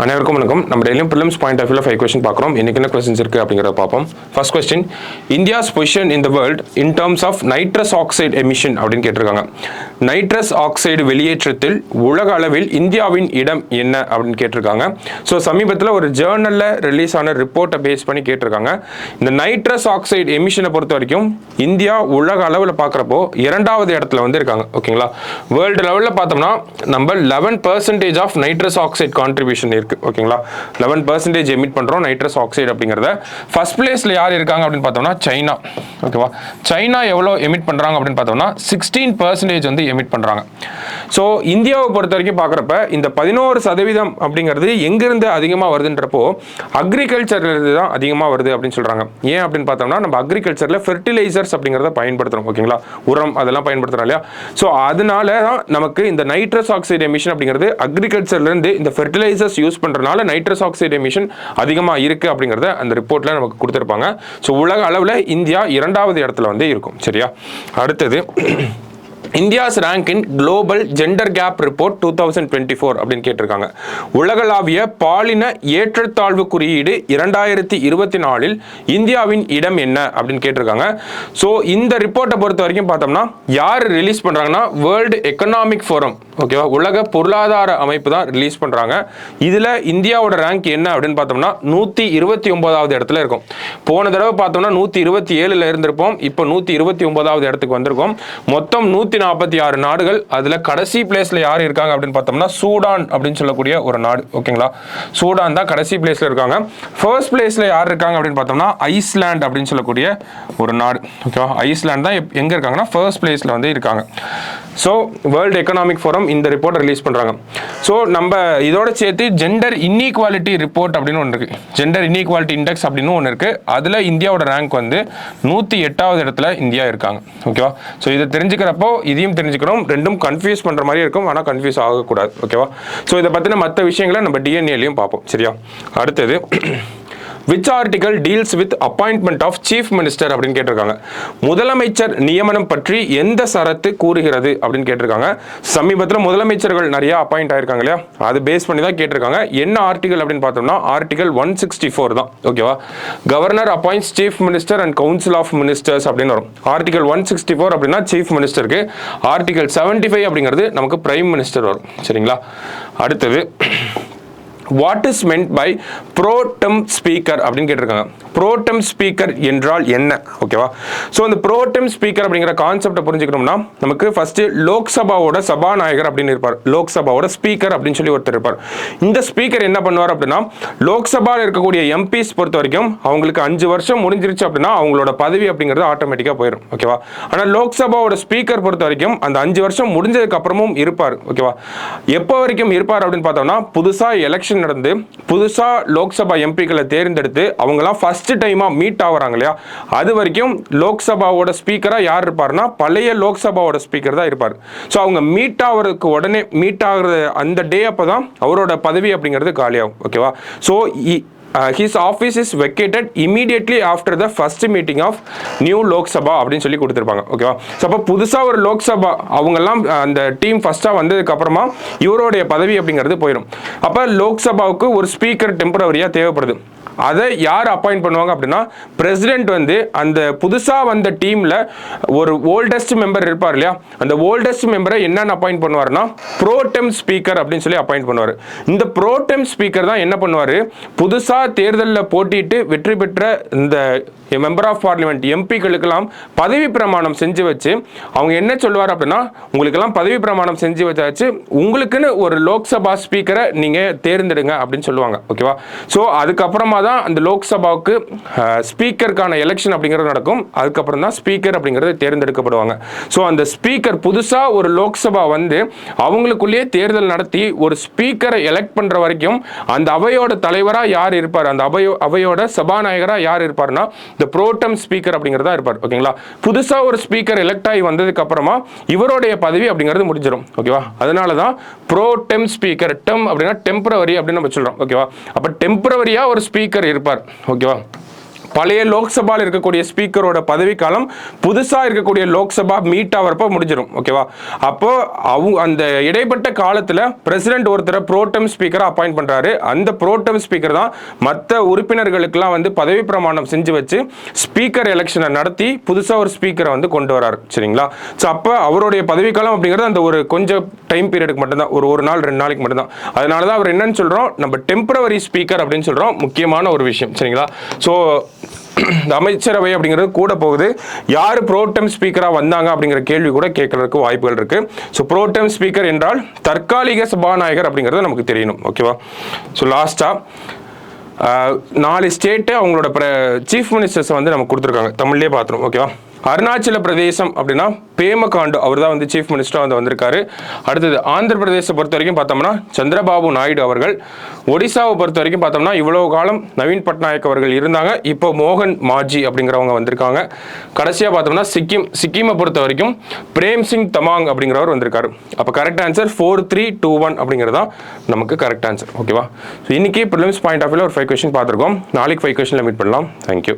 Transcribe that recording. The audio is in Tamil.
அனைவருக்கும் வணக்கம். நம்ம டெய்லியும் ப்ரிலிம்ஸ் பாயிண்ட் ஆஃப் வியூல 5 क्वेश्चन பார்க்குறோம். இன்னைக்கு என்ன क्वेश्चंस இருக்கு அப்படிங்கறத பார்ப்போம். First question, India's position in the world in terms of nitrous oxide emission அப்படின்னு கேட்டிருக்காங்க. நைட்ரஸ் ஆக்சைடு வெளியேற்றத்தில் உலக அளவில் இந்தியாவின் இடம் என்ன அப்படின்னு கேட்டிருக்காங்க. ஸோ சமீபத்தில் ஒரு ஜேர்னல்ல ரிலீஸ் ஆன ரிப்போர்ட்டை பேஸ் பண்ணி கேட்டிருக்காங்க. இந்த நைட்ரஸ் ஆக்சைடு எமிஷனை பொறுத்த வரைக்கும் இந்தியா உலக அளவில் பார்க்குறப்போ 2வது இடத்துல வந்து இருக்காங்க. ஓகேங்களா, வேர்ல்டு லெவலில் பார்த்தோம்னா நம்ம 11% ஆஃப் நைட்ரஸ் ஆக்சைடு கான்ட்ரிபியூஷன் இருக்கு. ஓகேங்களா, 11% எமிட் பண்றோம் நைட்ரஸ் ஆக்சைடு அப்படிங்கறத. ஃபர்ஸ்ட் பிளேஸ்ல யார் இருக்காங்க அப்படின்னு பார்த்தோம்னா சைனா. ஓகேவா, சைனா எவ்வளவு எமிட் பண்றாங்க அப்படின்னு பார்த்தோம்னா 16% வந்து எமிட் பண்றாங்க. ஸோ இந்தியாவை பொறுத்த வரைக்கும் பார்க்குறப்ப இந்த 11% அப்படிங்கிறது எங்கிருந்து அதிகமாக வருதுன்றப்போ அக்ரிகல்ச்சர்ல இருந்து தான் அதிகமாக வருது அப்படின்னு சொல்றாங்க. ஏன் அப்படின்னு பார்த்தோம்னா நம்ம அக்ரிகல்ச்சர்ல ஃபெர்டிலைசர்ஸ் அப்படிங்கிறத பயன்படுத்துறோம். ஓகேங்களா, உரம் அதெல்லாம் பயன்படுத்துறோம் இல்லையா. ஸோ அதனால தான் நமக்கு இந்த நைட்ரஸ் ஆக்சைடு எமிஷன் அப்படிங்கிறது அக்ரிகல்ச்சர்ல இருந்து இந்த ஃபெர்டிலைசர்ஸ் யூஸ் பண்றதுனால நைட்ரஸ் ஆக்சைடு எமிஷன் அதிகமாக இருக்கு அப்படிங்கறத அந்த ரிப்போர்ட்ல நமக்கு கொடுத்திருப்பாங்க. ஸோ உலக அளவில் இந்தியா 2வது இடத்துல வந்து இருக்கும். சரியா, அடுத்தது India's rank in global gender gap report 2024 அப்படின்னு கேட்டிருக்காங்க. உலகளாவிய பாலின ஏற்றத்தாழ்வு குறியீடு 2024 இந்தியாவின் இடம் என்ன அப்படின்னு கேட்டிருக்காங்க. ஸோ இந்த ரிப்போர்ட்டை பொறுத்த வரைக்கும் பார்த்தோம்னா யார் ரிலீஸ் பண்றாங்கன்னா வேர்ல்டு எக்கனாமிக் ஃபோரம், ஓகேவா, உலக பொருளாதார அமைப்பு தான் ரிலீஸ் பண்றாங்க. இதுல இந்தியாவோட ரேங்க் என்ன அப்படின்னு பார்த்தோம்னா 129வது இடத்துல இருக்கும். போன தடவை பார்த்தோம்னா 127ல இருந்திருப்போம், இப்போ 129வது இடத்துக்கு வந்திருக்கோம். மொத்தம் 146 நாடுகள். அதுல கடைசி பிளேஸ்ல யார் இருக்காங்க அப்படின்னு பார்த்தோம்னா சூடான் அப்படின்னு சொல்லக்கூடிய ஒரு நாடு. ஓகேங்களா, சூடான் தான் கடைசி பிளேஸ்ல இருக்காங்க. ஃபர்ஸ்ட் பிளேஸ்ல யார் இருக்காங்க அப்படின்னு பார்த்தோம்னா ஐஸ்லாண்ட் அப்படின்னு சொல்லக்கூடிய ஒரு நாடு. ஓகேவா, ஐஸ்லாண்ட் தான் எங்க இருக்காங்கன்னா ஃபர்ஸ்ட் பிளேஸ்ல வந்து இருக்காங்க. ஸோ வேர்ல்டு எக்கனாமிக் ஃபோரம் இந்த ரிப்போர்ட் ரிலீஸ் பண்றாங்க. ஸோ நம்ம இதோட சேர்த்து ஜெண்டர் இன்இக்வாலிட்டி ரிப்போர்ட் அப்படின்னு ஒன்று இருக்கு, ஜெண்டர் இன்இக்வாலிட்டி இண்டெக்ஸ் அப்படின்னு ஒன்று இருக்கு. அதுல இந்தியாவோட ரேங்க் வந்து 108வது இடத்துல இந்தியா இருக்காங்க. ஓகேவா, ஸோ இதை தெரிஞ்சுக்கிறப்போ இதையும் தெரிஞ்சுக்கணும். ரெண்டும் கன்ஃபியூஸ் பண்ற மாதிரி இருக்கும், ஆனால் கன்ஃபியூஸ் ஆகக்கூடாது. ஓகேவா, ஸோ இதை பத்தின மற்ற விஷயங்களை நம்ம டிஎன்ஏலையும் பார்ப்போம். சரியா, அடுத்தது which article deals with appointment of chief minister அப்படின்னு கேட்டிருக்காங்க. முதலமைச்சர் நியமனம் பற்றி எந்த சரத்து கூறுகிறது அப்படின்னு கேட்டிருக்காங்க. சமீபத்தில் முதலமைச்சர்கள் நிறைய அப்பாயிண்ட் ஆயிருக்காங்க இல்லையா, அது பேஸ் பண்ணி தான் கேட்டிருக்காங்க. என்ன ஆர்டிகல் அப்படின்னு பார்த்தோம்னா ஆர்டிகல் 164 தான். ஓகேவா, governor appoints chief minister and council of ministers அப்படின்னு வரும். ஆர்டிகல் 164 அப்படின்னா சீஃப் மினிஸ்டருக்கு, ஆர்டிகல் 75 அப்படிங்கிறது நமக்கு பிரைம் மினிஸ்டர் வரும். சரிங்களா, அடுத்தது what is meant by pro tem speaker அப்படின்னு கேட்டிருக்காங்க. ப்ரோடம் ஸ்பீக்கர் என்றால் என்ன? ஓகேவா, ஸோ இந்த ப்ரோடம் ஸ்பீக்கர் அப்படிங்கிற கான்செப்டை புரிஞ்சுக்கணும்னா நமக்கு ஃபர்ஸ்ட் லோக்சபாவோட சபாநாயகர் அப்படின்னு இருப்பார், லோக்சபாவோட ஸ்பீக்கர் அப்படின்னு சொல்லி ஒருத்தர் இருப்பார். இந்த ஸ்பீக்கர் என்ன பண்ணுவார் அப்படின்னா லோக்சபாவில் இருக்கக்கூடிய எம்பிஸ் பொறுத்த வரைக்கும் அவங்களுக்கு 5 வருஷம் முடிஞ்சிருச்சு அப்படின்னா அவங்களோட பதவி அப்படிங்கிறது ஆட்டோமேட்டிக்காக போயிடும். ஓகேவா, ஆனால் லோக்சபாவோட ஸ்பீக்கர் பொறுத்த வரைக்கும் அந்த 5 வருஷம் முடிஞ்சதுக்கு அப்புறமும் இருப்பார். ஓகேவா, எப்போ வரைக்கும் இருப்பார் அப்படின்னு பார்த்தோம்னா புதுசா எலெக்ஷன் நடந்து புதுசா லோக்சபா எம்பிக்களை தேர்ந்தெடுத்து அவங்கலாம் ஃபர்ஸ்ட் டைமா மீட் ஆகுறாங்க இல்லையா, அது வரைக்கும் லோக்சபாவோட ஸ்பீக்கரா யார் இருப்பார்னா பழைய லோக்சபாவோட ஸ்பீக்கர் தான் இருப்பார். ஸோ அவங்க மீட் ஆகிறதுக்கு உடனே மீட் ஆகுறது அந்த டே அப்பதான் அவரோட பதவி அப்படிங்கிறது காலியாகும். ஓகேவா, so his office is vacated immediately after the first meeting of new Lok Sabha அப்படின்னு சொல்லி கொடுத்திருப்பாங்க. ஓகேவா, ஸோ அப்போ புதுசா ஒரு லோக்சபா அவங்கெல்லாம் அந்த டீம் ஃபர்ஸ்டா வந்ததுக்கு அப்புறமா இவருடைய பதவி அப்படிங்கிறது போயிடும். அப்ப லோக்சபாவுக்கு ஒரு ஸ்பீக்கர் டெம்பரவரியா தேவைப்படுது. அதை யார் அப்பாயிண்ட் பண்ணுவாங்க அப்படின்னா பிரசிடென்ட் வந்து அந்த புதுசா வந்த டீம்ல ஒரு ஓல்டஸ்ட் மெம்பர் இருப்பார் இல்லையா, அந்த ஓல்டஸ்ட் மெம்பரை என்னன்னு அப்பாயிண்ட் பண்ணுவாருன்னா ப்ரோடெம் ஸ்பீக்கர் அப்படின்னு சொல்லி அப்பாயிண்ட் பண்ணுவார். இந்த ப்ரோடெம் ஸ்பீக்கர் தான் என்ன பண்ணுவாரு, புதுசா தேர்தலில் போட்டிட்டு வெற்றி பெற்ற இந்த மெம்பர் ஆஃப் பார்லிமெண்ட் எம்பிக்களுக்கெல்லாம் பதவி பிரமாணம் செஞ்சு வச்சு அவங்க என்ன சொல்லுவார் அப்படின்னா உங்களுக்கெல்லாம் பதவி பிரமாணம் செஞ்சு வச்சாச்சு, உங்களுக்குன்னு ஒரு லோக்சபா ஸ்பீக்கரை நீங்க தேர்ந்தெடுங்க அப்படின்னு சொல்லுவாங்க. ஓகேவா, ஸோ அதுக்கப்புறமா தான் அந்த லோக்சபாவுக்கு ஸ்பீக்கருக்கான எலெக்ஷன் அப்படிங்கிறது நடக்கும். அதுக்கப்புறம் தான் ஸ்பீக்கர் அப்படிங்கிறது தேர்ந்தெடுக்கப்படுவாங்க. ஸோ அந்த ஸ்பீக்கர் புதுசா ஒரு லோக்சபா வந்து அவங்களுக்குள்ளேயே தேர்தல் நடத்தி ஒரு ஸ்பீக்கரை எலெக்ட் பண்ற வரைக்கும் அந்த அவையோட தலைவராக யார் இருப்பார், அந்த அவையோட சபாநாயகராக யார் இருப்பார்னா இந்த ப்ரோடம் ஸ்பீக்கர் அப்படிங்கிறதா இருப்பார். ஓகேங்களா, புதுசா ஒரு ஸ்பீக்கர் எலெக்ட் ஆகி வந்ததுக்கு அப்புறமா இவருடைய பதவி அப்படிங்கிறது முடிஞ்சிடும். ஓகேவா, அதனாலதான் ப்ரோடம் ஸ்பீக்கர், டெம் அப்படின்னா டெம்பரவரி அப்படின்னு நம்ம சொல்றோம். ஓகேவா, அப்ப டெம்பரவரியா ஒரு ஸ்பீக்கர் இருப்பார். ஓகேவா, பழைய லோக்சபாவில் இருக்கக்கூடிய ஸ்பீக்கரோட பதவிக்காலம் புதுசாக இருக்கக்கூடிய லோக்சபா மீட் ஆகிறப்ப முடிஞ்சிடும். ஓகேவா? அப்போ அந்த இடைப்பட்ட காலத்தில் பிரசிடென்ட் ஒருத்தரை ப்ரோட்டம் ஸ்பீக்கரை அப்பாயிண்ட் பண்ணுறாரு. அந்த ப்ரோட்டம் ஸ்பீக்கர் தான் மற்ற உறுப்பினர்களுக்கெல்லாம் வந்து பதவி பிரமாணம் செஞ்சு வச்சு ஸ்பீக்கர் எலெக்ஷனை நடத்தி புதுசாக ஒரு ஸ்பீக்கரை வந்து கொண்டு வராரு. சரிங்களா? ஸோ அப்போ அவருடைய பதவிக்காலம் அப்படிங்கிறது அந்த ஒரு கொஞ்சம் டைம் பீரியடுக்கு மட்டும்தான், ஒரு நாள் 2 நாளைக்கு மட்டும்தான். அதனால தான் அவர் என்னன்னு சொல்கிறோம், நம்ம டெம்பரவரி ஸ்பீக்கர் அப்படின்னு சொல்கிறோம். முக்கியமான ஒரு விஷயம். சரிங்களா? ஸோ அமைச்சரவை அப்படிங்கிறது கூட போகுது. யார் ப்ரோட்டம் ஸ்பீக்கராக வந்தாங்க அப்படிங்கிற கேள்வி கூட கேட்கறதுக்கு வாய்ப்புகள் இருக்கு. ஸோ ப்ரோட்டம் ஸ்பீக்கர் என்றால் தற்காலிக சபாநாயகர் அப்படிங்கிறது நமக்கு தெரியணும். ஓகேவா? ஸோ லாஸ்டா 4 ஸ்டேட்டு அவங்களோட சீஃப் மினிஸ்டர்ஸ் வந்து நமக்கு கொடுத்துருக்காங்க. தமிழ்லேயே பார்த்துரும். ஓகேவா? அருணாச்சல பிரதேசம் அப்படின்னா பேமா காண்டு அவர் தான் வந்து சீஃப் மினிஸ்டராக வந்து வந்திருக்காரு. அடுத்தது ஆந்திர பிரதேசத்தை பொறுத்த வரைக்கும் பார்த்தோம்னா சந்திரபாபு நாயுடு அவர்கள். ஒடிசாவை பொறுத்த வரைக்கும் பார்த்தோம்னா இவ்வளவு காலம் நவீன் பட்நாயக் அவர்கள் இருந்தாங்க. இப்போ மோகன் மாஜி அப்படிங்கிறவங்க வந்திருக்காங்க. கடைசியாக பார்த்தோம்னா சிக்கிமை பொறுத்த வரைக்கும் பிரேம் சிங் தமாங் அப்படிங்கிறவர் வந்திருக்காரு. அப்போ கரெக்ட் ஆன்சர் 4321 அப்படிங்கிறது தான் நமக்கு கரெக்ட் ஆன்சர். ஓகேவா? ஸோ இன்னைக்கு ப்ரிலிம்ஸ் பாயிண்ட் ஆஃப் வியூல ஒரு 5 கொஸ்டின் பார்த்துருக்கோம். நாளைக்கு 5 கொஸ்டினில் மீட் பண்ணலாம். தேங்க்யூ.